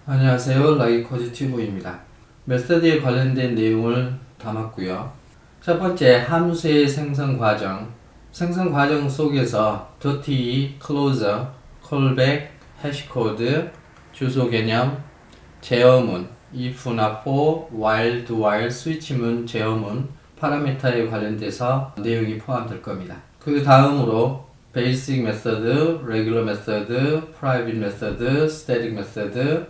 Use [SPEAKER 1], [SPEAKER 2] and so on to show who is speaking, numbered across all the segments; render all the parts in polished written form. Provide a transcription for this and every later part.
[SPEAKER 1] 안녕하세요. 락이코즈 튜브입니다. 메소드에 관련된 내용을 담았고요. 첫 번째, 함수의 생성 과정. 생성 과정 속에서 dirty, close, callback, 해시코드, 주소 개념, 제어문, if나 for, while, do while, 스위치문, 제어문, 파라미터에 관련돼서 내용이 포함될 겁니다. 그 다음으로 basic method, regular method, private method, static method,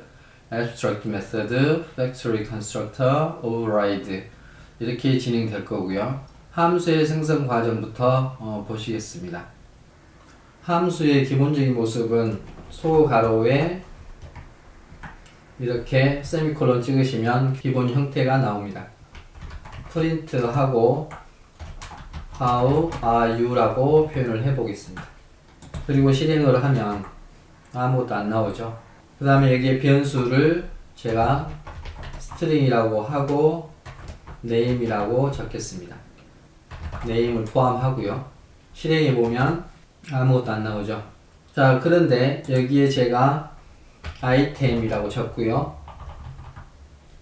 [SPEAKER 1] abstract method, factory constructor, override 이렇게 진행될 거고요. 함수의 생성 과정부터 보시겠습니다. 함수의 기본적인 모습은 소가로에 이렇게 세미콜론 찍으시면 기본 형태가 나옵니다. 프린트하고 how are you라고 표현을 해보겠습니다. 그리고 실행을 하면 아무것도 안 나오죠. 그 다음에 여기에 변수를 제가 string이라고 하고 name이라고 적겠습니다. name을 포함하고요. 실행해 보면 아무것도 안 나오죠. 자, 그런데 여기에 제가 item이라고 적고요.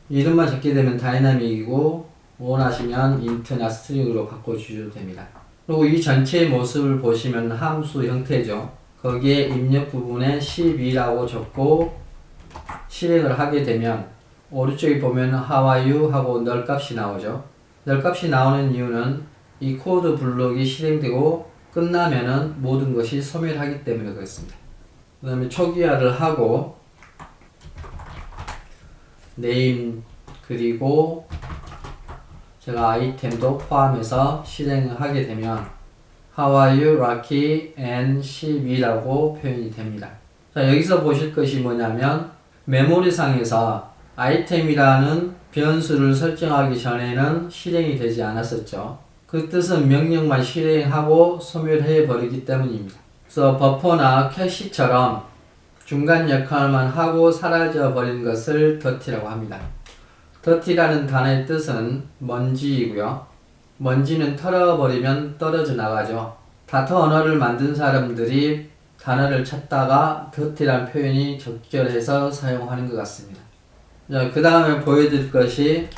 [SPEAKER 1] 이름만 적게 되면 다이나믹이고 원하시면 int나 string으로 바꿔주셔도 됩니다. 그리고 이 전체의 모습을 보시면 함수 형태죠. 거기에 입력 부분에 12라고 적고 실행을 하게 되면 오른쪽에 보면 how are you 하고 null 값이 나오죠. null 값이 나오는 이유는 이 코드 블록이 실행되고 끝나면은 모든 것이 소멸하기 때문에 그렇습니다. 그 다음에 초기화를 하고 name 그리고 제가 아이템도 포함해서 실행을 하게 되면 How are you, Rocky and 12라고 표현이 됩니다. 자, 여기서 보실 것이 뭐냐면 메모리상에서 아이템이라는 변수를 설정하기 전에는 실행이 되지 않았었죠. 그 뜻은 명령만 실행하고 소멸해 버리기 때문입니다. 그래서 버퍼나 캐시처럼 중간 역할만 하고 사라져 버리는 것을 dirty라고 합니다. dirty라는 단어의 뜻은 먼지이고요. 먼지는 털어버리면 떨어져 나가죠. 다터 언어를 만든 사람들이 단어를 찾다가 dirty라는 표현이 적절해서 사용하는 것 같습니다. 자, 그 다음에 보여드릴 것이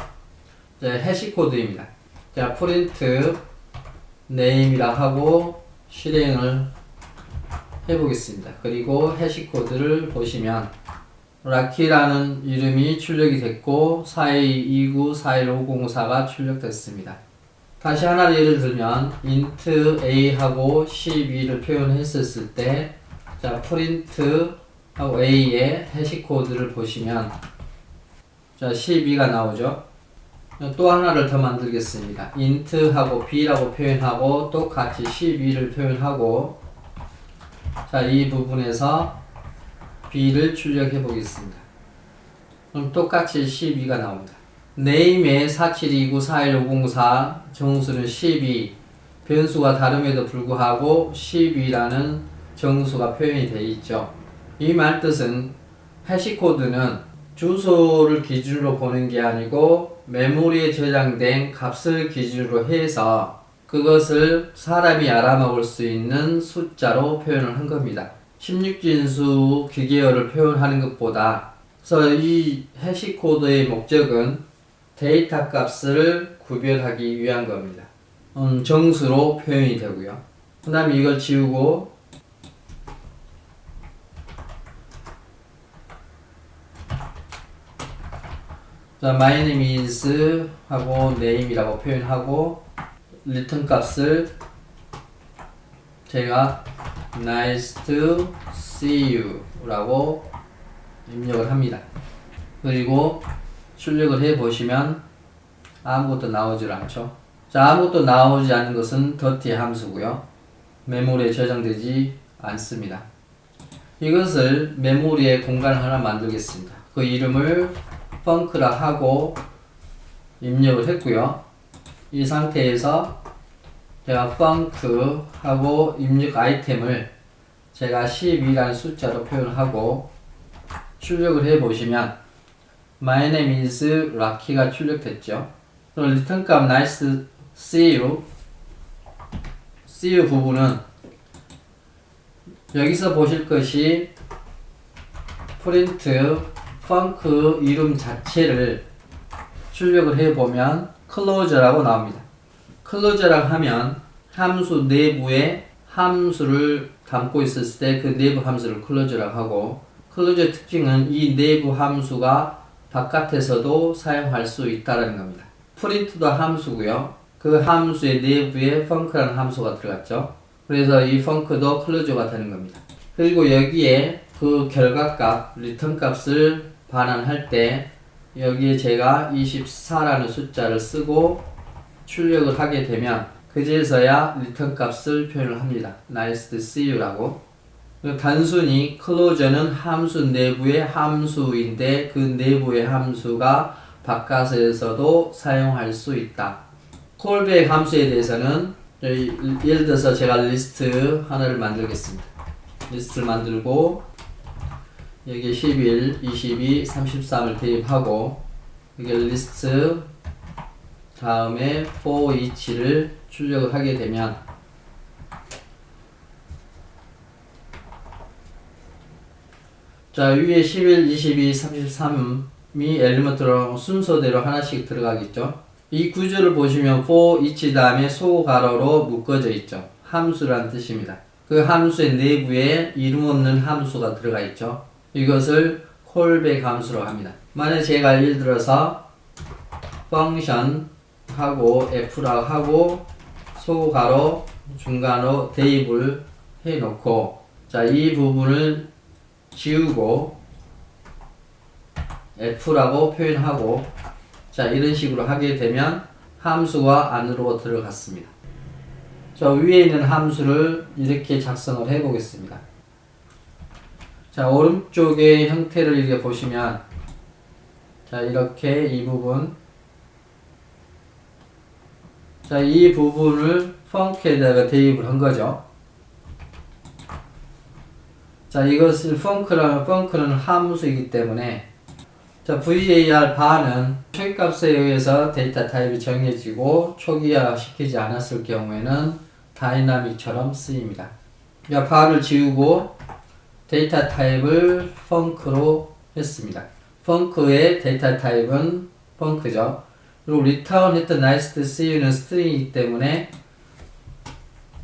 [SPEAKER 1] 해시코드입니다. 자, print name이라 하고 실행을 해보겠습니다. 그리고 해시코드를 보시면 락키라는 이름이 출력이 됐고 4229415004가 출력됐습니다. 다시 하나 예를 들면 int a하고 12를 표현했었을 때 자, print 하고 a의 해시코드를 보시면 자, 12가 나오죠. 또 하나를 더 만들겠습니다. int하고 b라고 표현하고 똑같이 12를 표현하고 자, 이 부분에서 b를 출력해 보겠습니다. 그럼 똑같이 12가 나옵니다. name의 4729415004 정수는 12 변수가 다름에도 불구하고 12라는 정수가 표현이 되어 있죠. 이 말 뜻은 해시코드는 주소를 기준으로 보는 게 아니고 메모리에 저장된 값을 기준으로 해서 그것을 사람이 알아먹을 수 있는 숫자로 표현을 한 겁니다. 16진수 기계어를 표현하는 것보다 그래서 이 해시코드의 목적은 데이터 값을 구별하기 위한 겁니다. 정수로 표현이 되고요. 그 다음에 이걸 지우고 자, my name is 하고 name이라고 표현하고 return 값을 제가 nice to see you 라고 입력을 합니다. 그리고 출력을 해 보시면 아무것도 나오질 않죠. 자, 아무것도 나오지 않는 것은 dirty 함수고요. 메모리에 저장되지 않습니다. 이것을 메모리에 공간을 하나 만들겠습니다. 그 이름을 func라 하고 입력을 했고요. 이 상태에서 제가 func 하고 입력 아이템을 제가 12라는 숫자로 표현하고 출력을 해 보시면 my name is Rocky가 출력됐죠. 그럼 return 값 nice to see you 부분은 여기서 보실 것이 print 펑크 이름 자체를 출력을 해보면 close라고 나옵니다. close라고 하면 함수 내부에 함수를 담고 있었을 때 그 내부 함수를 close라고 하고, close 특징은 이 내부 함수가 바깥에서도 사용할 수 있다는 겁니다. print도 함수고요. 그 함수의 내부에 func라는 함수가 들어갔죠. 그래서 이 func도 close가 되는 겁니다. 그리고 여기에 그 결과값, 리턴 값을 반환할 때 여기에 제가 24라는 숫자를 쓰고 출력을 하게 되면 그제서야 리턴 값을 표현을 합니다. Nice to see you라고. 단순히 close는 함수 내부의 함수인데 그 내부의 함수가 바깥에서도 사용할 수 있다. callback 함수에 대해서는 예를 들어서 제가 리스트 하나를 만들겠습니다. 리스트를 만들고 여기 11, 22, 33을 대입하고 여기 리스트 다음에 for each를 출력을 하게 되면 자 위에 11, 22, 33이 엘리먼트로 순서대로 하나씩 들어가겠죠. 이 구조를 보시면 for each 다음에 소가로로 묶어져 있죠. 함수라는 뜻입니다. 그 함수의 내부에 이름 없는 함수가 들어가 있죠. 이것을 callback 함수로 합니다. 만약 제가 예를 들어서 function 하고 f라고 하고 소가로 중간으로 대입을 해 놓고 자 이 부분을 지우고 f라고 표현하고 자 이런 식으로 하게 되면 함수가 안으로 들어갔습니다. 자 위에 있는 함수를 이렇게 작성을 해 보겠습니다. 자 오른쪽의 형태를 이렇게 보시면 자 이렇게 이 부분 자 이 부분을 func에다가 대입을 한 거죠. 자 이것을 func는 함수이기 때문에 자 var bar는 초기값에 의해서 데이터 타입이 정해지고 초기화 시키지 않았을 경우에는 다이나믹처럼 쓰입니다. 자 bar을 지우고 데이터 타입을 func로 했습니다. func의 데이터 타입은 func죠. 그리고 return 했던 nice to see you는 string이기 때문에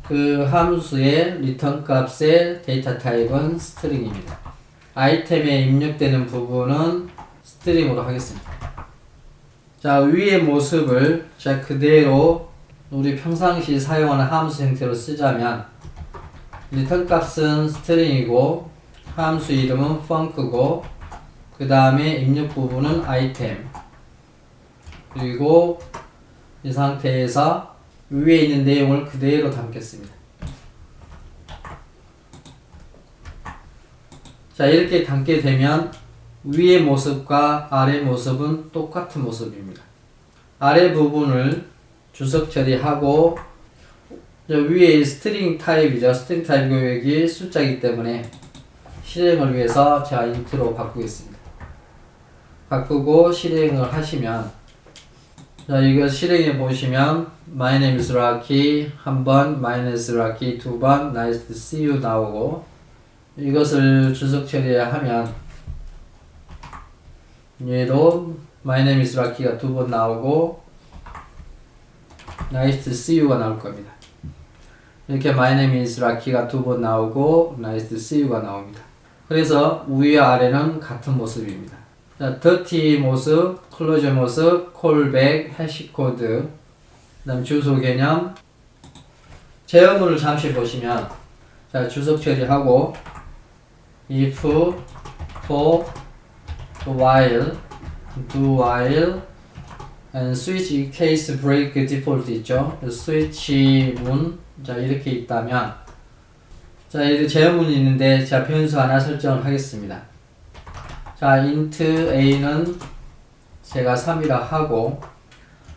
[SPEAKER 1] 그 함수의 return 값의 데이터 타입은 string입니다. 아이템에 입력되는 부분은 string으로 하겠습니다. 자 위의 모습을 자 그대로 우리 평상시 사용하는 함수 형태로 쓰자면 return 값은 string이고 함수 이름은 func고 그 다음에 입력 부분은 item 그리고 이 상태에서 위에 있는 내용을 그대로 담겠습니다. 자 이렇게 담게 되면 위의 모습과 아래 모습은 똑같은 모습입니다. 아래 부분을 주석 처리하고 위에 스트링 타입이죠. 스트링 타입이 여기 숫자이기 때문에 실행을 위해서 제가 int로 바꾸겠습니다. 바꾸고 실행을 하시면 자 이거 실행해 보시면 my name is Rocky 한번 my name is Rocky 두번 nice to see you 나오고 이것을 주석 처리하면 얘도 my name is Rocky가 두 번 나오고 nice to see you가 나올 겁니다. 이렇게 my name is Rocky가 두 번 나오고 nice to see you가 나옵니다. 그래서 위와 아래는 같은 모습입니다. 자, dirty 모습, close 모습, callback, 해시코드, 그 다음 주소 개념, 제어문을 잠시 보시면 자 주석 처리하고 if, for, while, do while, and switch case break default 있죠. 스위치 문 자 이렇게 있다면 자 이렇게 제어문이 있는데 자 변수 하나 설정을 하겠습니다. 자 int a는 제가 3이라 하고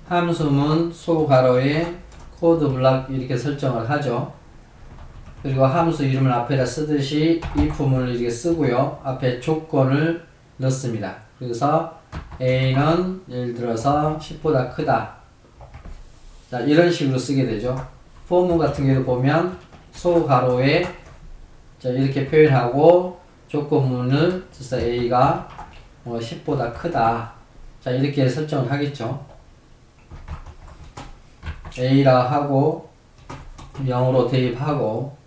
[SPEAKER 1] 함수문 소가로에 코드 블락 이렇게 설정을 하죠. 그리고 함수 이름을 앞에다 쓰듯이 if문을 이렇게 쓰고요. 앞에 조건을 넣습니다. 그래서 a는 예를 들어서 10보다 크다. 자 이런 식으로 쓰게 되죠. for문 같은 경우도 보면 소가로에 자 이렇게 표현하고 조건문을 그래서 a가 10보다 크다. 자, 이렇게 설정을 하겠죠. A라 하고 0으로 대입하고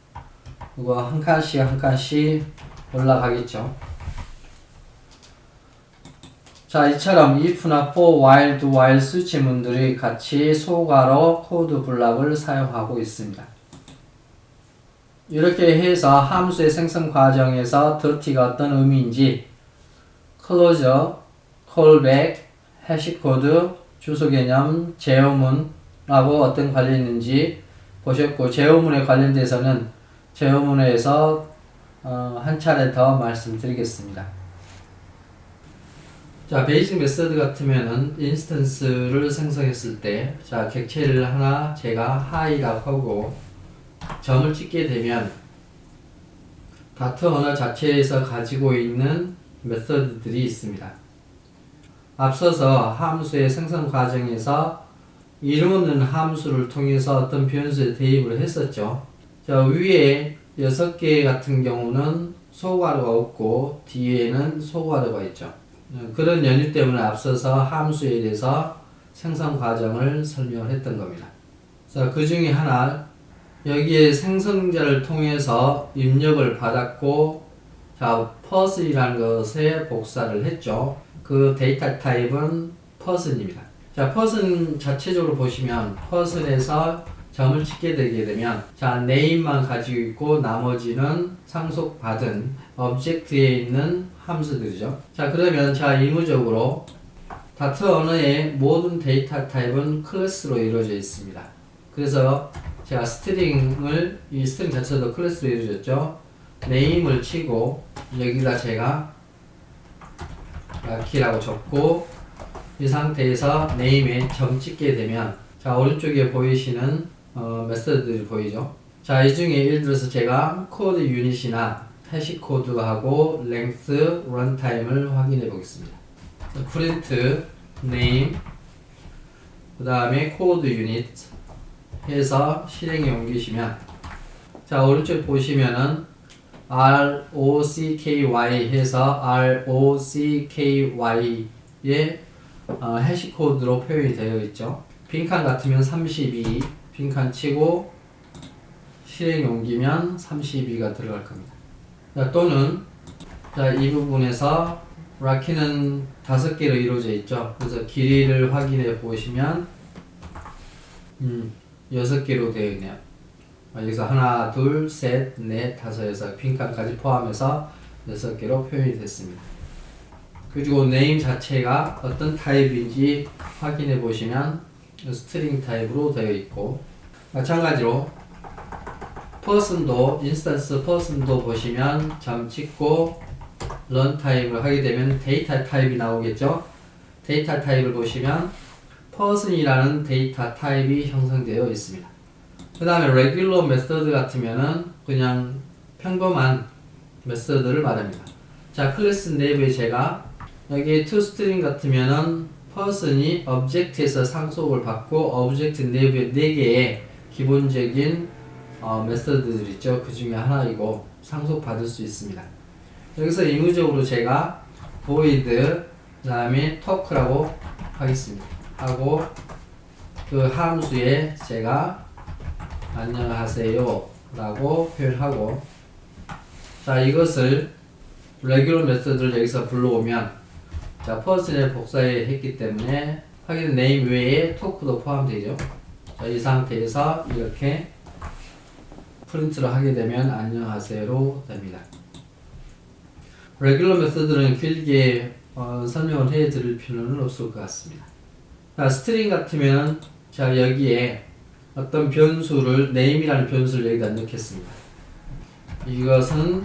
[SPEAKER 1] 이거 한 칸씩 한 칸씩 올라가겠죠. 자, 이처럼 if나 for, while, do, while 수치문들이 같이 소괄호 코드 블록을 사용하고 있습니다. 이렇게 해서 함수의 생성 과정에서 dirty가 어떤 의미인지 closure, callback, 해시코드, 주소개념, 제어문하고 어떤 관련이 있는지 보셨고, 제어문에 관련돼서는 제어문에서 한 차례 더 말씀드리겠습니다. 자, 베이직 메서드 같으면은 인스턴스를 생성했을 때, 자, 객체를 하나 제가 hi라고 하고 점을 찍게 되면 다트 언어 자체에서 가지고 있는 메서드들이 있습니다. 앞서서 함수의 생성 과정에서 이름 없는 함수를 통해서 어떤 변수에 대입을 했었죠. 자, 위에 6개 같은 경우는 소괄호가 없고 뒤에는 소괄호가 있죠. 그런 연유 때문에 앞서서 함수에 대해서 생성 과정을 설명을 했던 겁니다. 자, 그 중에 하나, 여기에 생성자를 통해서 입력을 받았고, 자, person이라는 것에 복사를 했죠. 그 데이터 타입은 person입니다. 자, person 자체적으로 보시면 person에서 점을 찍게 되게 되면, 자, name만 가지고 있고 나머지는 상속받은 object에 있는 함수들이죠. 자, 그러면 자, 의무적으로 다트 언어의 모든 데이터 타입은 클래스로 이루어져 있습니다. 그래서 제가 스트링을, 이 스트링 자체도 클래스로 이루어졌죠. name을 치고 여기다 제가 키라고 적고 이 상태에서 name에 점 찍게 되면, 자, 오른쪽에 보이시는 메서드들이 보이죠. 자, 이 중에 예를 들어서 제가 코드 유닛이나 해시 코드하고 length, runtime을 확인해 보겠습니다. print name 그 다음에 코드 유닛 해서 실행에 옮기시면, 자, 오른쪽 보시면은 ROCKY 해서 ROCKY의 해시 코드로 표현이 되어 있죠. 빈칸 같으면 32, 빈칸 치고 실행에 옮기면 32가 들어갈 겁니다. 자, 또는 자, 이 부분에서 락키는 5개로 이루어져 있죠. 그래서 길이를 확인해 보시면 6개로 되어 있네요. 여기서 하나, 둘, 셋, 넷, 다섯에서 빈칸까지 포함해서 6개로 표현이 됐습니다. 그리고 네임 자체가 어떤 타입인지 확인해 보시면 스트링 타입으로 되어 있고, 마찬가지로 person도, 인스턴스 person도 보시면 점 찍고 런타임을 하게 되면 데이터 타입이 나오겠죠. 데이터 타입을 보시면 person이라는 데이터 타입이 형성되어 있습니다. 그 다음에 regular 메서드 같으면은 그냥 평범한 메서드를 말합니다. 자, 클래스 내부에 제가 여기 toString 같으면은 person이 object에서 상속을 받고 object 내부에 4개의 기본적인 메서드들 있죠. 그 중에 하나이고 상속받을 수 있습니다. 여기서 의무적으로 제가 void 그 다음에 talk라고 하겠습니다. 하고 그 함수에 제가 안녕하세요 라고 표현하고, 자, 이것을 regular 메서드를 여기서 불러오면, 자, person에 복사해 했기 때문에 확인 name 외에 talk도 포함되죠. 자, 이 상태에서 이렇게 프린트를 하게 되면 안녕하세요로 됩니다. 레귤러 메서드는 길게 설명을 해 드릴 필요는 없을 것 같습니다. 자, 스트링 같으면 자, 여기에 어떤 변수를 name이라는 변수를 여기다 넣겠습니다. 이것은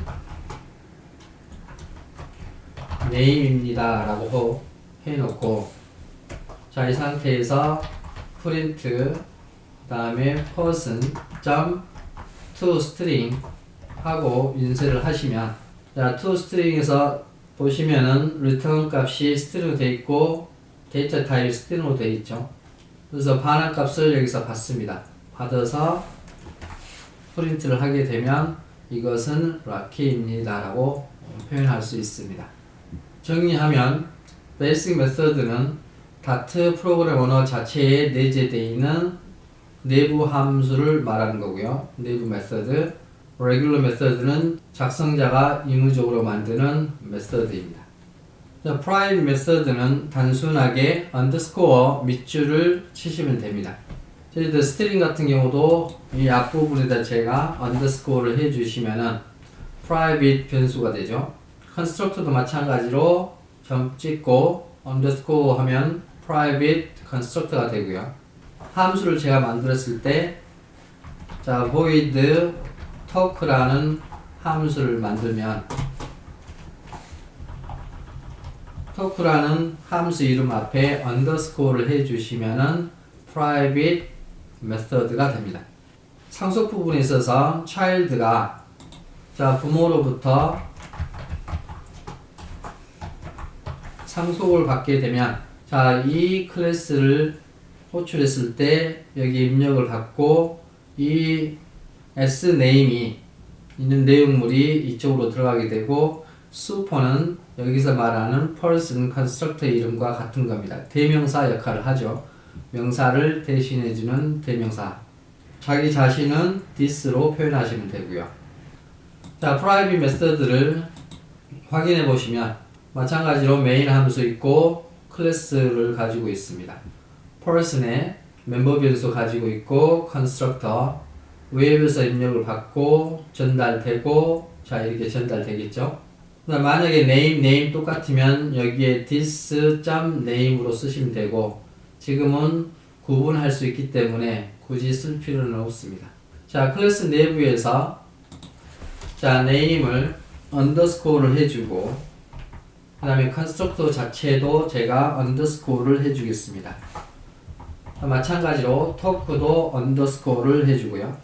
[SPEAKER 1] name입니다 라고 해놓고, 자, 이 상태에서 print 그 다음에 person toString 하고 인쇄를 하시면, 자, toString에서 보시면은 return 값이 string으로 되어 있고 데이터 타입이 string으로 되어 있죠. 그래서 반환 값을 여기서 받습니다. 받아서 프린트를 하게 되면 이것은 락키입니다 라고 표현할 수 있습니다. 정리하면 베이직 메서드는 다트 프로그램 언어 자체에 내재되어 있는 내부 함수를 말하는 거고요. 내부 메서드. 레귤러 메서드는 작성자가 임의적으로 만드는 메서드입니다. 프라이빗 메서드는 단순하게 언더스코어 밑줄을 치시면 됩니다. 저희들 스트링 같은 경우도 이 앞부분에다 제가 언더스코어를 해주시면은 프라이빗 변수가 되죠. 컨스트럭터도 마찬가지로 점 찍고 언더스코어 하면 프라이빗 컨스트럭터가 되고요. 함수를 제가 만들었을 때 자 void talk라는 함수를 만들면 talk라는 함수 이름 앞에 언더스코어를 해주시면은 private method가 됩니다. 상속 부분에 있어서 child가 자 부모로부터 상속을 받게 되면 자 이 클래스를 호출했을 때 여기 입력을 받고 이 sname이 있는 내용물이 이쪽으로 들어가게 되고 super는 여기서 말하는 person constructor 이름과 같은 겁니다. 대명사 역할을 하죠. 명사를 대신해주는 대명사. 자기 자신은 this로 표현하시면 되고요. 자, private method를 확인해 보시면 마찬가지로 메인 함수 있고 클래스를 가지고 있습니다. person의 멤버 변수 가지고 있고 constructor 웹에서 입력을 받고 전달되고 자 이렇게 전달되겠죠. 만약에 name 똑같으면 여기에 this.name으로 쓰시면 되고 지금은 구분할 수 있기 때문에 굳이 쓸 필요는 없습니다. 자 클래스 내부에서 자 name을 underscore를 해주고 그 다음에 constructor 자체도 제가 underscore를 해주겠습니다. 마찬가지로 talk도 underscore를 해주고요.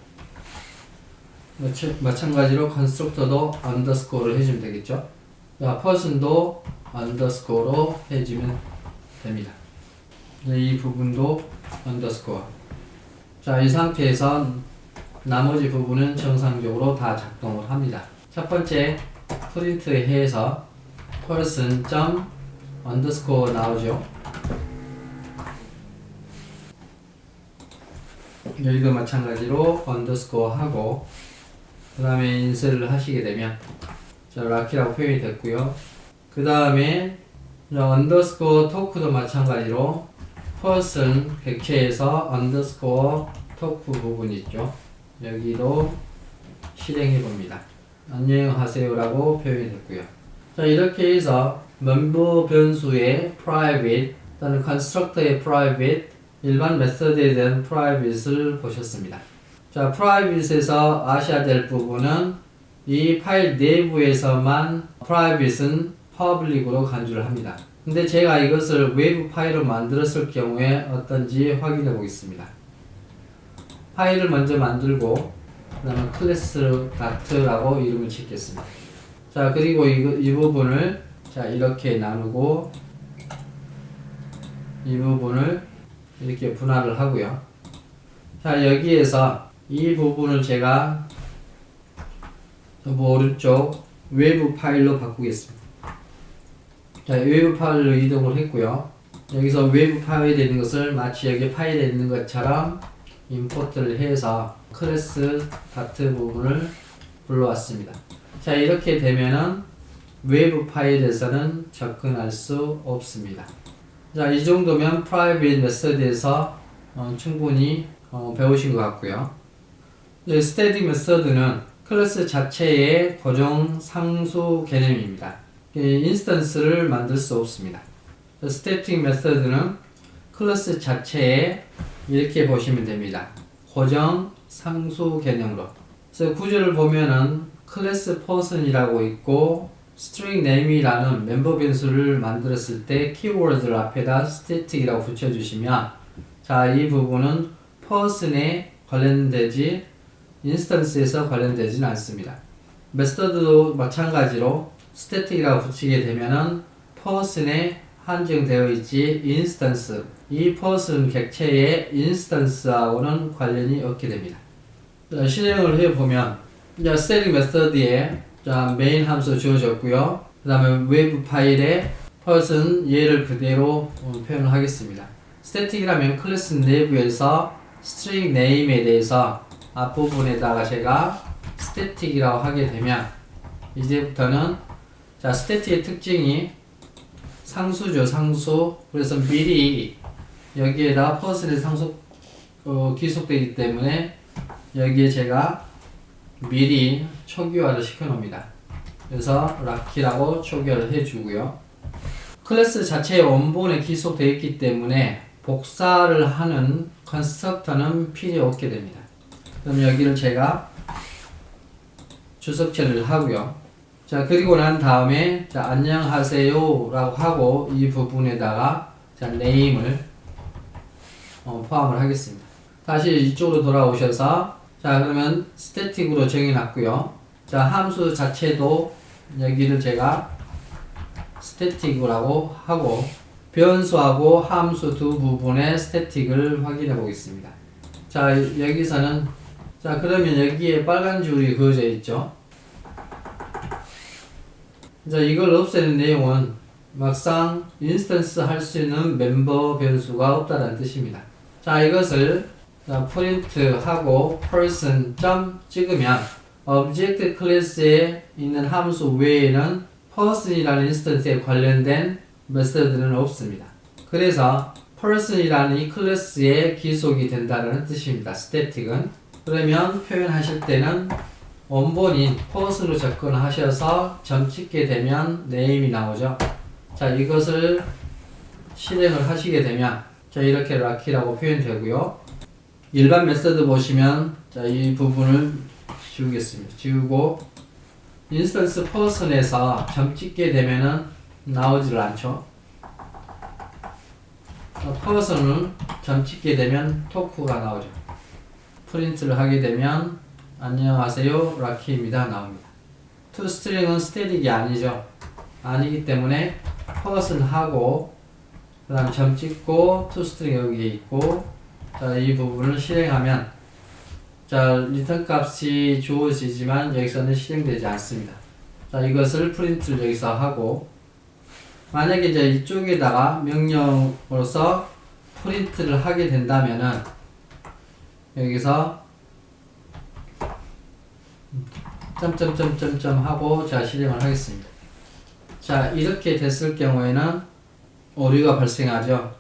[SPEAKER 1] 마찬가지로 constructor도 underscore를 해주면 되겠죠. person도 underscore로 해주면 됩니다. 이 부분도 underscore. 자, 이 상태에서 나머지 부분은 정상적으로 다 작동을 합니다. 첫 번째 프린트 해서 person underscore 나오죠. 여기도 마찬가지로 underscore 하고 그 다음에 인쇄를 하시게 되면 자 락키라고 표현이 됐고요. 그 다음에 underscore talk도 마찬가지로 person 객체에서 underscore talk 부분 있죠. 여기도 실행해 봅니다. 안녕하세요 라고 표현이 됐고요. 자 이렇게 해서 멤버 변수의 private 또는 constructor의 private 일반 메서드에 대한 private을 보셨습니다. 자, private에서 아셔야 될 부분은 이 파일 내부에서만 private은 public으로 간주를 합니다. 근데 제가 이것을 외부 파일로 만들었을 경우에 어떤지 확인해 보겠습니다. 파일을 먼저 만들고 그 다음에 클래스 다트라고 이름을 짓겠습니다. 자, 그리고 이 부분을 자 이렇게 나누고 이 부분을 이렇게 분할을 하고요. 자 여기에서 이 부분을 제가 오른쪽 외부 파일로 바꾸겠습니다. 자 외부 파일로 이동을 했고요. 여기서 외부 파일에 있는 것을 마치 여기 파일에 있는 것처럼 임포트를 해서 클래스 다트 부분을 불러왔습니다. 자 이렇게 되면은 외부 파일에서는 접근할 수 없습니다. 자, 이 정도면 private method에서 충분히 배우신 것 같고요. static method는 클래스 자체의 고정 상수 개념입니다. 인스턴스를 만들 수 없습니다. static method는 클래스 자체에 이렇게 보시면 됩니다. 고정 상수 개념으로. 그래서 구조를 보면은 클래스 person이라고 있고 string name이라는 멤버 변수를 만들었을 때 키워드를 앞에다 static이라고 붙여주시면 자, 이 부분은 person에 관련되지 instance에서 관련되지는 않습니다. 메서드도 마찬가지로 static이라고 붙이게 되면은 person에 한정되어 있지 instance 이 person 객체의 instance하고는 관련이 없게 됩니다. 자, 실행을 해보면 static method에 자 메인 함수 주어졌고요. 그 다음에 웨브 파일에 person 얘를 그대로 표현을 하겠습니다. 스태틱이라면 클래스 내부에서 string name에 대해서 앞부분에다가 제가 스태틱이라고 하게 되면 이제부터는 자 스태틱의 특징이 상수죠. 상수. 그래서 미리 여기에다 person이 기속되기 때문에 여기에 제가 미리 초기화를 시켜 놓습니다. 그래서 락키라고 초기화를 해주고요. 클래스 자체의 원본에 기속되어 있기 때문에 복사를 하는 컨스트럭터는 필요 없게 됩니다. 그럼 여기를 제가 주석체를 하고요. 자 그리고 난 다음에 자 안녕하세요 라고 하고 이 부분에다가 자 name을 포함을 하겠습니다. 다시 이쪽으로 돌아오셔서 자 그러면 스태틱으로 정해놨고요. 자 함수 자체도 여기를 제가 스태틱이라고 하고 변수하고 함수 두 부분의 스태틱을 확인해 보겠습니다. 자 여기서는 자 그러면 여기에 빨간 줄이 그어져 있죠. 자 이걸 없애는 내용은 막상 인스턴스 할 수 있는 멤버 변수가 없다는 뜻입니다. 자 이것을 자 프린트 하고 person 점 찍으면 object 클래스에 있는 함수 외에는 person이라는 인스턴스에 관련된 메서드는 없습니다. 그래서 person이라는 이 클래스에 기속이 된다는 뜻입니다. static은. 그러면 표현하실 때는 원본인 person으로 접근하셔서 점 찍게 되면 name이 나오죠. 자 이것을 실행을 하시게 되면 자 이렇게 락키라고 표현되고요. 일반 메서드 보시면 자 이 부분을 지우겠습니다. 지우고 인스턴스 person에서 점 찍게 되면은 나오질 않죠. person을 점 찍게 되면 토크가 나오죠. 프린트를 하게 되면 안녕하세요 락키입니다 나옵니다. toString은 스태틱이 아니죠. 아니기 때문에 person 하고 그 다음 점 찍고 toString 여기에 있고 자 이 부분을 실행하면 자 리턴 값이 주어지지만 여기서는 실행되지 않습니다. 자 이것을 프린트를 여기서 하고 만약에 이제 이쪽에다가 명령으로서 프린트를 하게 된다면은 여기서 점점점점점 하고 자 실행을 하겠습니다. 자 이렇게 됐을 경우에는 오류가 발생하죠.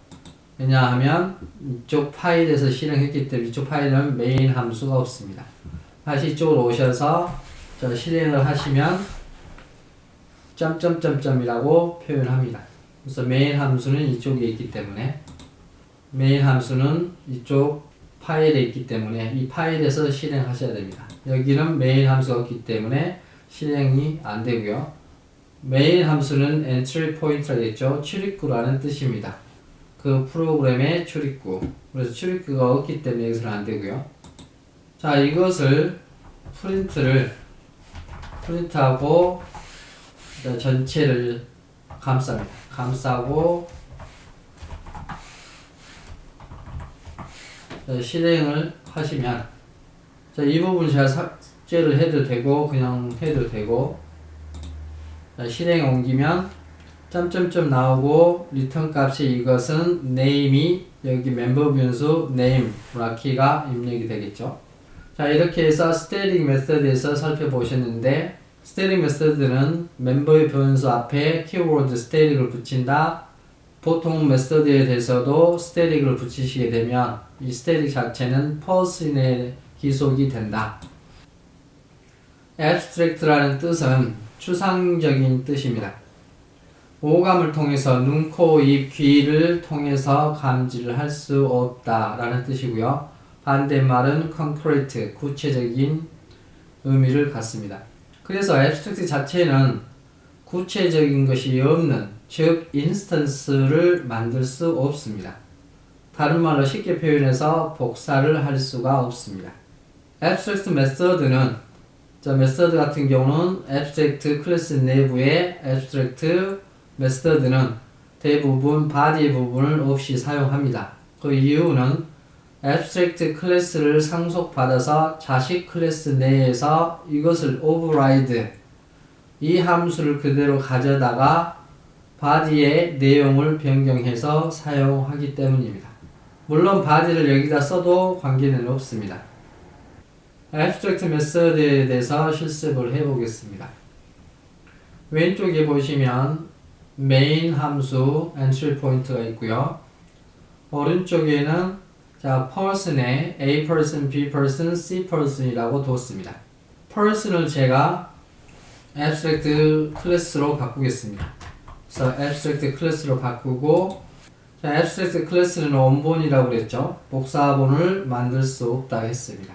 [SPEAKER 1] 왜냐하면 이쪽 파일에서 실행했기 때문에 이쪽 파일은 메인 함수가 없습니다. 다시 이쪽으로 오셔서 자 실행을 하시면 점점점점이라고 표현합니다. 그래서 메인 함수는 이쪽에 있기 때문에 메인 함수는 이쪽 파일에 있기 때문에 이 파일에서 실행하셔야 됩니다. 여기는 메인 함수가 없기 때문에 실행이 안 되고요. 메인 함수는 entry point라고 했죠. 출입구라는 뜻입니다. 그 프로그램의 출입구. 그래서 출입구가 없기 때문에 여기서는 안 되고요. 자, 이것을 프린트하고 전체를 감쌉니다. 감싸고 실행을 하시면 자, 이 부분 제가 삭제를 해도 되고 그냥 해도 되고 자, 실행에 옮기면 점점점 나오고 리턴 값이 이것은 name이 여기 멤버 변수 name 락키가 입력이 되겠죠. 자 이렇게 해서 static 메서드에서 살펴보셨는데 static 메서드는 멤버의 변수 앞에 키워드 static을 붙인다. 보통 메서드에 대해서도 static을 붙이시게 되면 이 static 자체는 person의 기속이 된다. abstract라는 뜻은 추상적인 뜻입니다. 오감을 통해서 눈, 코, 입, 귀를 통해서 감지를 할 수 없다 라는 뜻이고요. 반대말은 concrete, 구체적인 의미를 갖습니다. 그래서 abstract 자체는 구체적인 것이 없는, 즉 인스턴스를 만들 수 없습니다. 다른 말로 쉽게 표현해서 복사를 할 수가 없습니다. abstract 메서드는 자 메서드 같은 경우는 abstract 클래스 내부의 abstract 메서드는 대부분 body 부분을 없이 사용합니다. 그 이유는 abstract 클래스를 상속받아서 자식 클래스 내에서 이것을 override 이 함수를 그대로 가져다가 body의 내용을 변경해서 사용하기 때문입니다. 물론 body를 여기다 써도 관계는 없습니다. abstract method에 대해서 실습을 해보겠습니다. 왼쪽에 보시면 main 함수 entry point가 있고요. 오른쪽에는 자, person의 A person, B person, C person이라고 뒀습니다. person을 제가 abstract 클래스로 바꾸겠습니다. 그래서 abstract 클래스로 바꾸고, 자, abstract 클래스는 원본이라고 그랬죠. 복사본을 만들 수 없다 했습니다.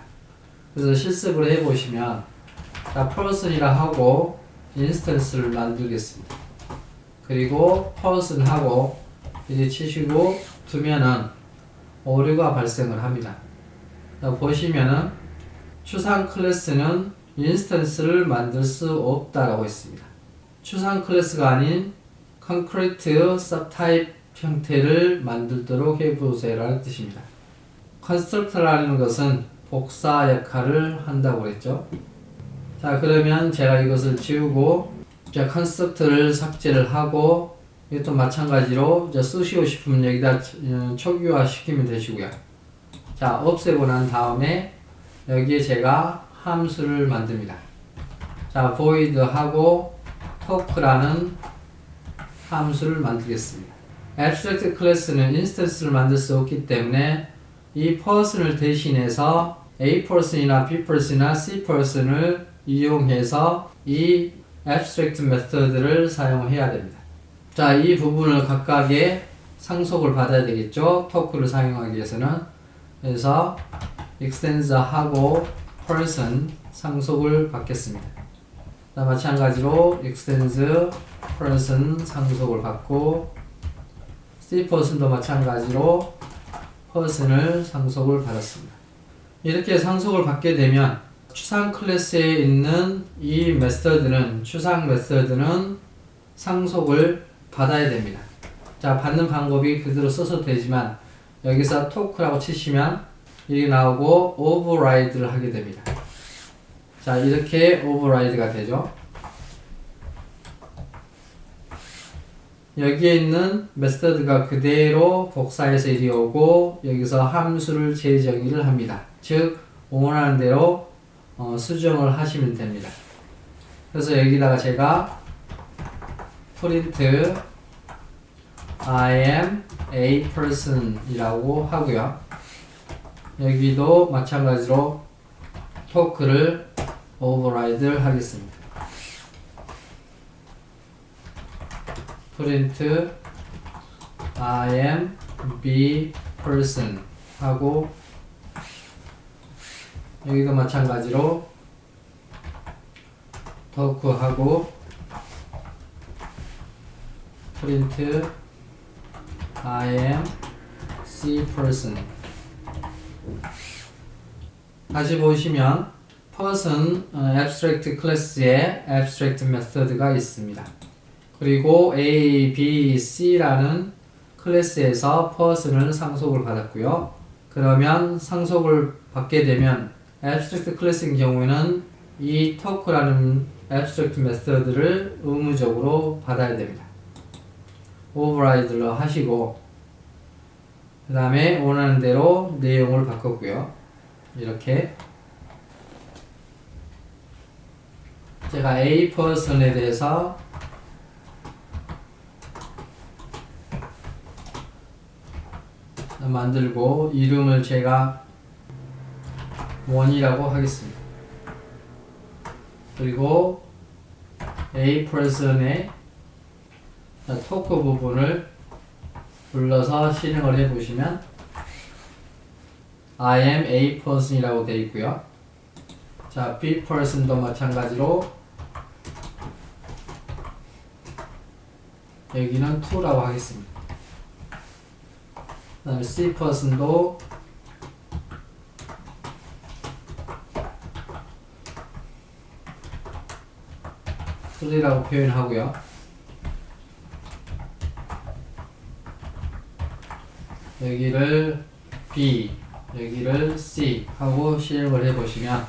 [SPEAKER 1] 그래서 실습을 해보시면, 자, person이라 하고 instance를 만들겠습니다. 그리고 person 하고 이제 치시고 두면은 오류가 발생을 합니다. 자, 보시면은 추상 클래스는 인스턴스를 만들 수 없다라고 했습니다. 추상 클래스가 아닌 concrete subtype 형태를 만들도록 해보세요 라는 뜻입니다. constructor라는 것은 복사 역할을 한다고 그랬죠. 자, 그러면 제가 이것을 지우고 자, constructor를 삭제를 하고 이것도 마찬가지로 쓰시고 싶으면 여기다 초기화 시키면 되시고요. 자, 없애고 난 다음에 여기에 제가 함수를 만듭니다. 자, void 하고 talk라는 함수를 만들겠습니다. abstract 클래스는 인스턴스를 만들 수 없기 때문에 이 person을 대신해서 A person이나 B person이나 C person을 이용해서 이 abstract method를 사용해야 됩니다. 자, 이 부분을 각각의 상속을 받아야 되겠죠. 토크를 사용하기 위해서는. 그래서 extends 하고 person 상속을 받겠습니다. 자, 마찬가지로 extends person 상속을 받고 C person도 마찬가지로 person을 상속을 받았습니다. 이렇게 상속을 받게 되면 추상 클래스에 있는 이 메서드는 추상 메서드는 상속을 받아야 됩니다. 자, 받는 방법이 그대로 써도 되지만 여기서 토크라고 치시면 이게 나오고 override를 하게 됩니다. 자, 이렇게 override가 되죠. 여기에 있는 메서드가 그대로 복사해서 이리 오고 여기서 함수를 재정의를 합니다. 즉 원하는 대로 수정을 하시면 됩니다. 그래서 여기다가 제가 print I am a person 이라고 하고요. 여기도 마찬가지로 토크를 override 하겠습니다. print I am b person 하고 여기도 마찬가지로 토크하고 print I am C person. 다시 보시면 person abstract 클래스에 abstract method가 있습니다. 그리고 A, B, C라는 클래스에서 person을 상속을 받았고요. 그러면 상속을 받게 되면 abstract 클래스인 경우에는 이 talk라는 abstract method를 의무적으로 받아야 됩니다. override를 하시고 그 다음에 원하는 대로 내용을 바꿨고요. 이렇게 제가 A person에 대해서 만들고 이름을 제가 원이라고 하겠습니다. 그리고 A person의 토크 부분을 불러서 실행을 해보시면 I am a person이라고 되어 있고요. 자, B person도 마찬가지로 여기는 to라고 하겠습니다. 그 다음에 C person도 to이라고 표현하고요. 여기를 B, 여기를 C 하고 실행을 해보시면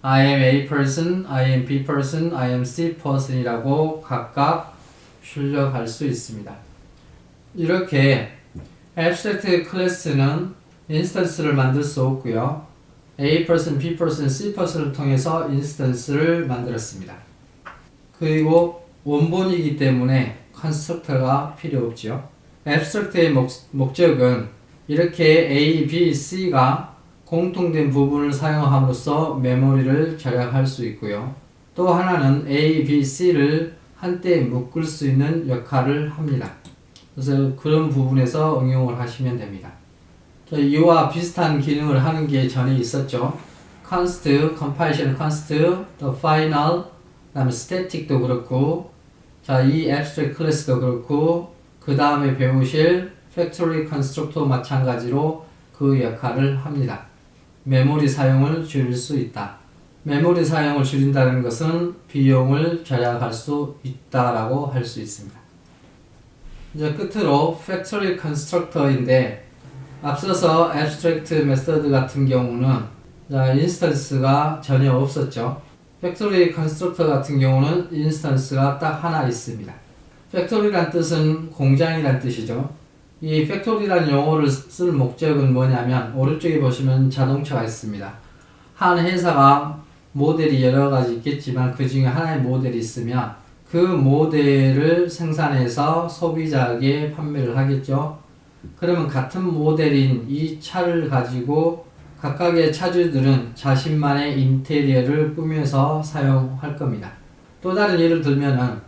[SPEAKER 1] I am A person, I am B person, I am C person이라고 각각 출력할 수 있습니다. 이렇게 abstract 클래스는 인스턴스를 만들 수 없고요. A person, B person, C person을 통해서 인스턴스를 만들었습니다. 그리고 원본이기 때문에 컨스트럭터가 필요 없죠. abstract의 목적은 이렇게 A, B, C가 공통된 부분을 사용함으로써 메모리를 절약할 수 있고요. 또 하나는 A, B, C를 한때에 묶을 수 있는 역할을 합니다. 그래서 그런 부분에서 응용을 하시면 됩니다. 이와 비슷한 기능을 하는 게 전에 있었죠. const, compilation const, the final, 그 다음에 static도 그렇고, 자, 이 abstract class도 그렇고, 그 다음에 배우실 factory construct도 마찬가지로 그 역할을 합니다. 메모리 사용을 줄일 수 있다. 메모리 사용을 줄인다는 것은 비용을 절약할 수 있다라고 할 수 있습니다. 이제 끝으로 factory constructor인데 앞서서 abstract method 같은 경우는 인스턴스가 전혀 없었죠. factory constructor 같은 경우는 인스턴스가 딱 하나 있습니다. factory란 뜻은 공장이란 뜻이죠. 이 factory라는 용어를 쓸 목적은 뭐냐면 오른쪽에 보시면 자동차가 있습니다. 한 회사가 모델이 여러 가지 있겠지만 그 중에 하나의 모델이 있으면 그 모델을 생산해서 소비자에게 판매를 하겠죠. 그러면 같은 모델인 이 차를 가지고 각각의 차주들은 자신만의 인테리어를 꾸며서 사용할 겁니다. 또 다른 예를 들면은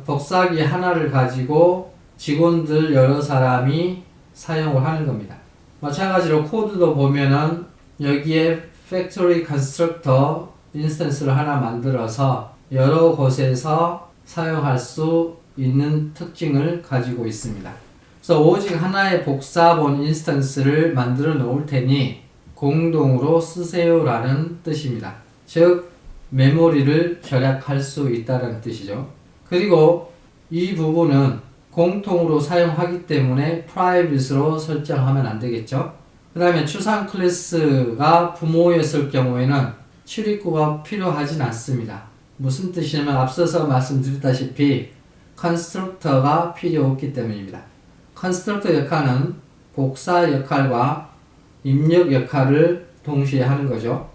[SPEAKER 1] 복사기 하나를 가지고 직원들 여러 사람이 사용을 하는 겁니다. 마찬가지로 코드도 보면은 여기에 factory constructor 인스턴스를 하나 만들어서 여러 곳에서 사용할 수 있는 특징을 가지고 있습니다. 그래서 오직 하나의 복사본 인스턴스를 만들어 놓을 테니 공동으로 쓰세요라는 뜻입니다. 즉 메모리를 절약할 수 있다는 뜻이죠. 그리고 이 부분은 공통으로 사용하기 때문에 private로 설정하면 안 되겠죠. 그 다음에 추상 클래스가 부모였을 경우에는 출입구가 필요하진 않습니다. 무슨 뜻이냐면 앞서서 말씀드렸다시피 컨스트럭터가 필요 없기 때문입니다. 컨스트럭터 역할은 복사 역할과 입력 역할을 동시에 하는 거죠.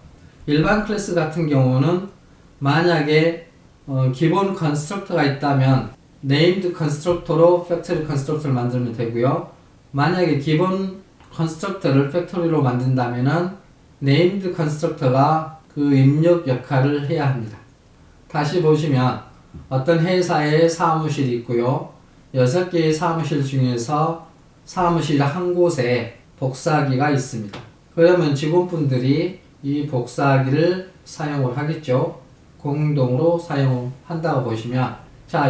[SPEAKER 1] 일반 클래스 같은 경우는 만약에 기본 컨스트럭터가 있다면 named constructor로 factory constructor를 만들면 되고요. 만약에 기본 컨스트럭터를 팩토리로 만든다면은 named constructor가 그 입력 역할을 해야 합니다. 다시 보시면 어떤 회사에 사무실이 있고요. 6개의 사무실 중에서 사무실 한 곳에 복사기가 있습니다. 그러면 직원분들이 이 복사기를 사용을 하겠죠. 공동으로 사용한다고 보시면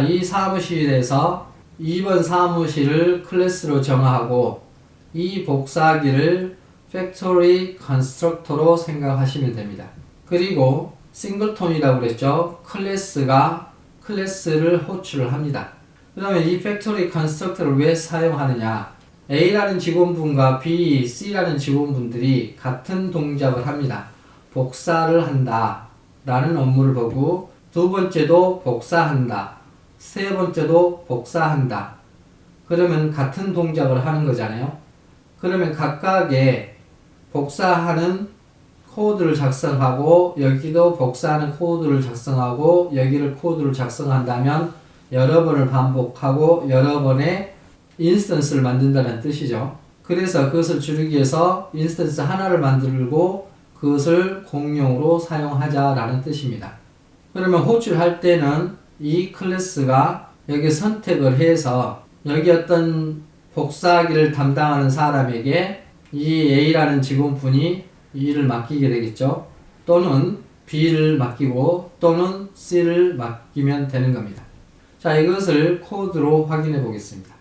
[SPEAKER 1] 이 사무실에서 2번 사무실을 클래스로 정하고 이 복사기를 factory constructor로 생각하시면 됩니다. 그리고 싱글톤이라고 그랬죠. 클래스가 클래스를 호출을 합니다. 그러면 이 factory constructor를 왜 사용하느냐? A라는 직원분과 B, C라는 직원분들이 같은 동작을 합니다. 복사를 한다 라는 업무를 보고 두 번째도 복사한다. 세 번째도 복사한다. 그러면 같은 동작을 하는 거잖아요. 그러면 각각의 복사하는 코드를 작성하고 여기도 복사하는 코드를 작성하고 여기를 코드를 작성한다면 여러 번을 반복하고 여러 번의 인스턴스를 만든다는 뜻이죠. 그래서 그것을 줄이기 위해서 인스턴스 하나를 만들고 그것을 공용으로 사용하자라는 뜻입니다. 그러면 호출할 때는 이 클래스가 여기 선택을 해서 여기 어떤 복사하기를 담당하는 사람에게 이 A라는 직원분이 이 일을 맡기게 되겠죠. 또는 B를 맡기고 또는 C를 맡기면 되는 겁니다. 이것을 코드로 확인해 보겠습니다.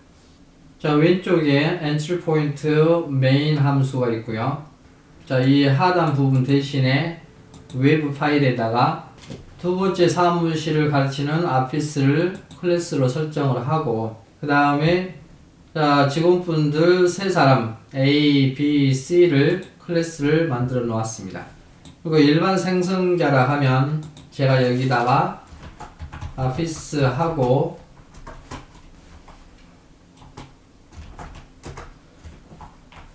[SPEAKER 1] 왼쪽에 entry point main 함수가 있고요. 이 하단 부분 대신에 웹 파일에다가 두 번째 사무실을 가르치는 아피스를 클래스로 설정을 하고 그 다음에 직원분들 세 사람 A, B, C를 클래스를 만들어 놓았습니다. 그리고 일반 생성자라 하면 제가 여기다가 office 하고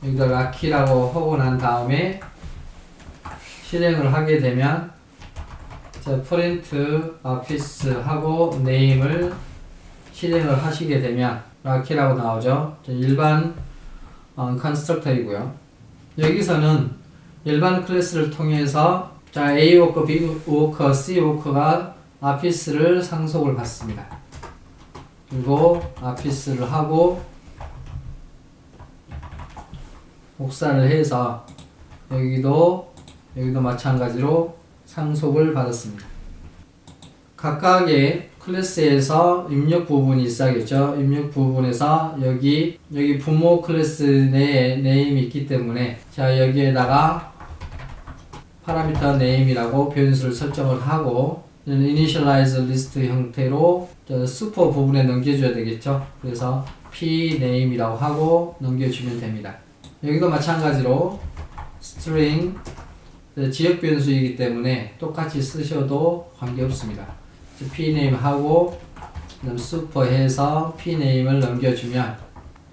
[SPEAKER 1] 여기다 락키라고 하고 난 다음에 실행을 하게 되면 자, print office 하고 name을 실행을 하시게 되면 락키라고 나오죠. 일반 컨스트럭터이고요. 여기서는 일반 클래스를 통해서 자, A 워커, B 워커, C 워커가 office를 상속을 받습니다. 그리고 office를 하고 복사를 해서 여기도 마찬가지로 상속을 받았습니다. 각각의 클래스에서 입력 부분이 있어야겠죠. 입력 부분에서 여기 부모 클래스 내에 네임이 있기 때문에 자, 여기에다가 파라미터 네임이라고 변수를 설정을 하고 initialize list 형태로 슈퍼 부분에 넘겨줘야 되겠죠. 그래서 p name이라고 하고 넘겨주면 됩니다. 여기도 마찬가지로 string 지역 변수이기 때문에 똑같이 쓰셔도 관계없습니다. pname 하고 super 해서 pname을 넘겨주면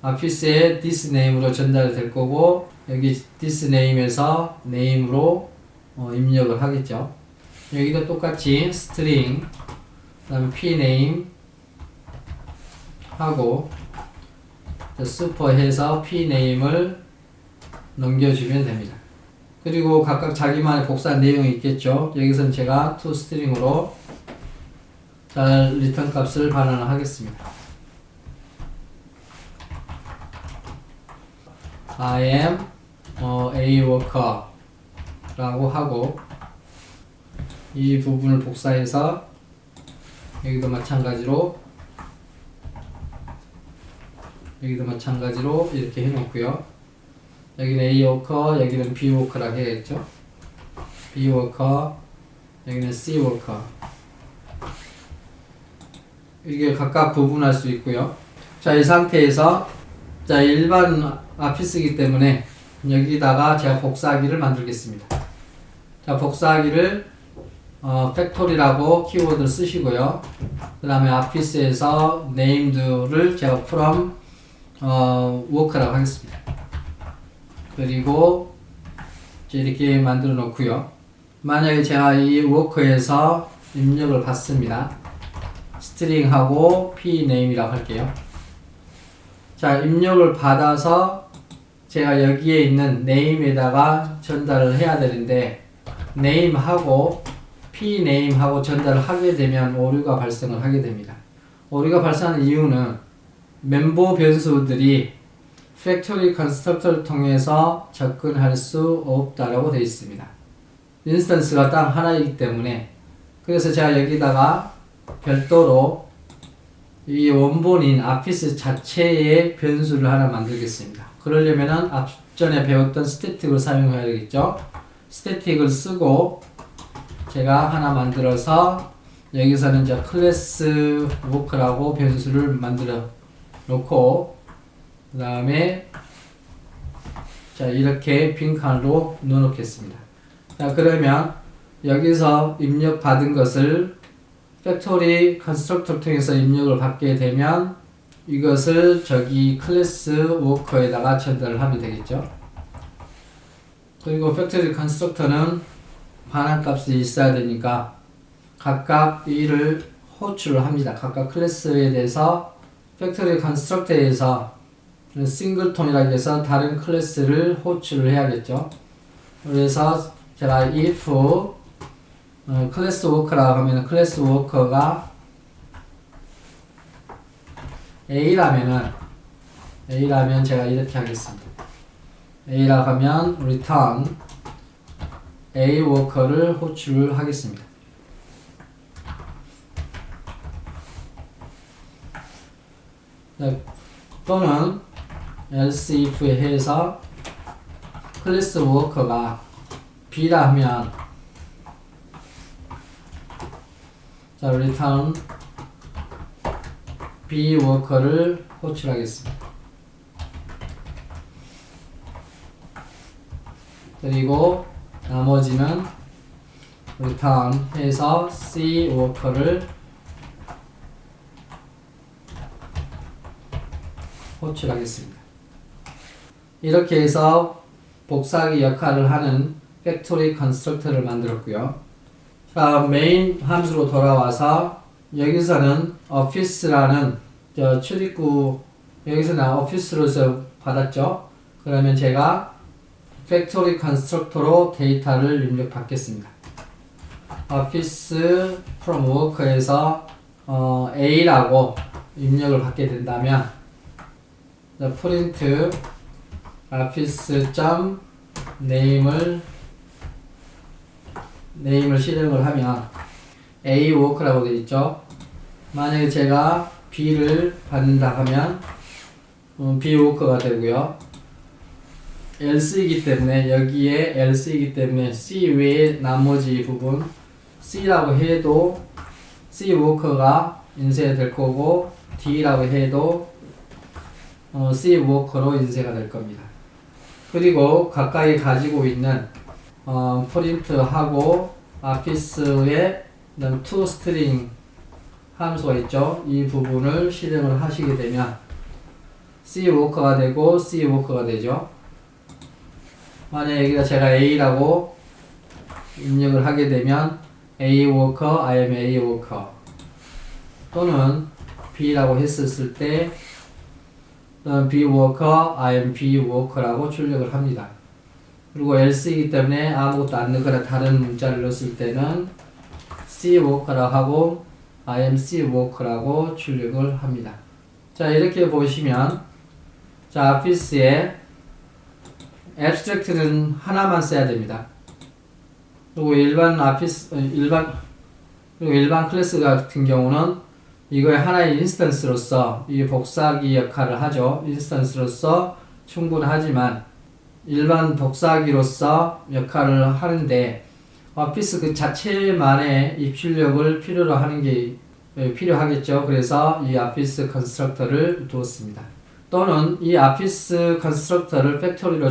[SPEAKER 1] office에 this name으로 전달이 될 거고 여기 this name에서 name으로 입력을 하겠죠. 여기도 똑같이 string 그다음에 pname 하고 super 해서 pname을 넘겨주면 됩니다. 그리고 각각 자기만의 복사한 내용이 있겠죠. 여기서는 제가 toString으로 잘 리턴 값을 반환을 하겠습니다. I am a worker 라고 하고 이 부분을 복사해서 여기도 마찬가지로 이렇게 해놓고요. 여기는 A 워커, 여기는 B 워커라고 해야겠죠. B 워커, 여기는 C 워커. 이게 각각 구분할 수 있고요. 자, 이 상태에서 자, 일반 아피스이기 때문에 여기다가 제가 복사하기를 만들겠습니다. 자, 복사하기를 팩토리라고 키워드를 쓰시고요. 그 다음에 아피스에서 named를 제가 from work라고 하겠습니다. 그리고 이렇게 만들어 놓고요. 만약에 제가 이 워커에서 입력을 받습니다. string하고 pname이라고 할게요. 자, 입력을 받아서 제가 여기에 있는 name에다가 전달을 해야 되는데 name하고 pname하고 전달을 하게 되면 오류가 발생을 하게 됩니다. 오류가 발생하는 이유는 멤버 변수들이 팩토리 컨스트럭터를 통해서 접근할 수 없다라고 되어 있습니다. 인스턴스가 딱 하나이기 때문에 그래서 제가 여기다가 별도로 이 원본인 아피스 자체의 변수를 하나 만들겠습니다. 그러려면은 앞전에 배웠던 스태틱을 사용해야 되겠죠. 스태틱을 쓰고 제가 하나 만들어서 여기서는 이제 클래스 워크라고 변수를 만들어 놓고 그 다음에 자, 이렇게 빈칸으로 넣어 놓겠습니다. 자, 그러면 여기서 입력 받은 것을 팩토리 컨스트럭터를 통해서 입력을 받게 되면 이것을 저기 클래스 워커에다가 전달을 하면 되겠죠. 그리고 팩토리 컨스트럭터는 반환값이 있어야 되니까 각각 이를 호출을 합니다. 각각 클래스에 대해서 팩토리 컨스트럭터에서 싱글톤이라고 해서 다른 클래스를 호출을 해야겠죠. 그래서 제가 if 클래스 워커라고 하면 클래스 워커가 A라면 제가 이렇게 하겠습니다. A라고 하면 return A 워커를 호출을 하겠습니다. 또는 else if에 해서 클래스 워커가 B라 하면 자, return B 워커를 호출하겠습니다. 그리고 나머지는 return 해서 C 워커를 호출하겠습니다. 이렇게 해서 복사하기 역할을 하는 팩토리 컨스트럭터를 만들었고요. 자, 메인 함수로 돌아와서 여기서는 office라는 출입구 여기서는 office로서 받았죠. 그러면 제가 팩토리 컨스트럭터로 데이터를 입력받겠습니다. office from worker에서 A라고 입력을 받게 된다면 print office.name을 실행을 하면 A work라고 되어 있죠. 만약에 제가 B를 받는다 하면 B work가 되고요. else이기 때문에 여기에 else이기 때문에 C 외에 나머지 부분 C라고 해도 C work가 인쇄가 될 거고 D라고 해도 C 워커로 인쇄가 될 겁니다. 그리고 가까이 가지고 있는 프린트하고 office에 toString 함수가 있죠. 이 부분을 실행을 하시게 되면 C 워커가 되고 C 워커가 되죠. 만약에 여기다 제가 A라고 입력을 하게 되면 A 워커, I am A 워커 또는 B라고 했었을 때 B 워커, I am B 워커라고 출력을 합니다. 그리고 else이기 때문에 아무것도 안 넣거나 다른 문자를 넣었을 때는 C 워커라고 하고 I am C 워커라고 출력을 합니다. 자, 이렇게 보시면 자, office에 abstract는 하나만 써야 됩니다. 그리고 일반 클래스 같은 경우는 이거의 하나의 인스턴스로서 이 복사하기 역할을 하죠. 인스턴스로서 충분하지만 일반 복사하기로서 역할을 하는데 오피스 그 자체만의 입출력을 필요로 하는 게 필요하겠죠. 그래서 이 office 컨스트럭터를 두었습니다. 또는 이 office 컨스트럭터를 팩토리로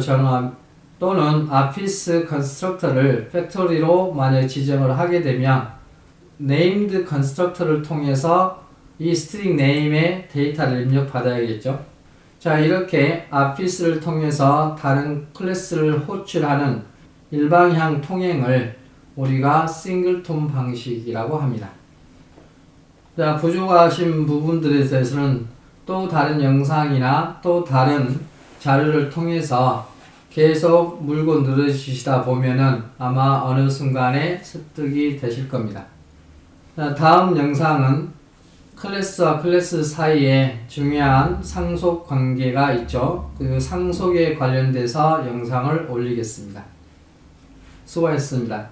[SPEAKER 1] 또는 office 컨스트럭터를 팩토리로 만약 지정을 하게 되면 named 컨스트럭터를 통해서 이 string name에 데이터를 입력받아야겠죠. 자, 이렇게 office를 통해서 다른 클래스를 호출하는 일방향 통행을 우리가 싱글톤 방식이라고 합니다. 자, 부족하신 부분들에 대해서는 또 다른 영상이나 또 다른 자료를 통해서 계속 물고 늘어지시다 보면은 아마 어느 순간에 습득이 되실 겁니다. 자, 다음 영상은 클래스와 클래스 사이에 중요한 상속 관계가 있죠. 그 상속에 관련돼서 영상을 올리겠습니다. 수고하셨습니다.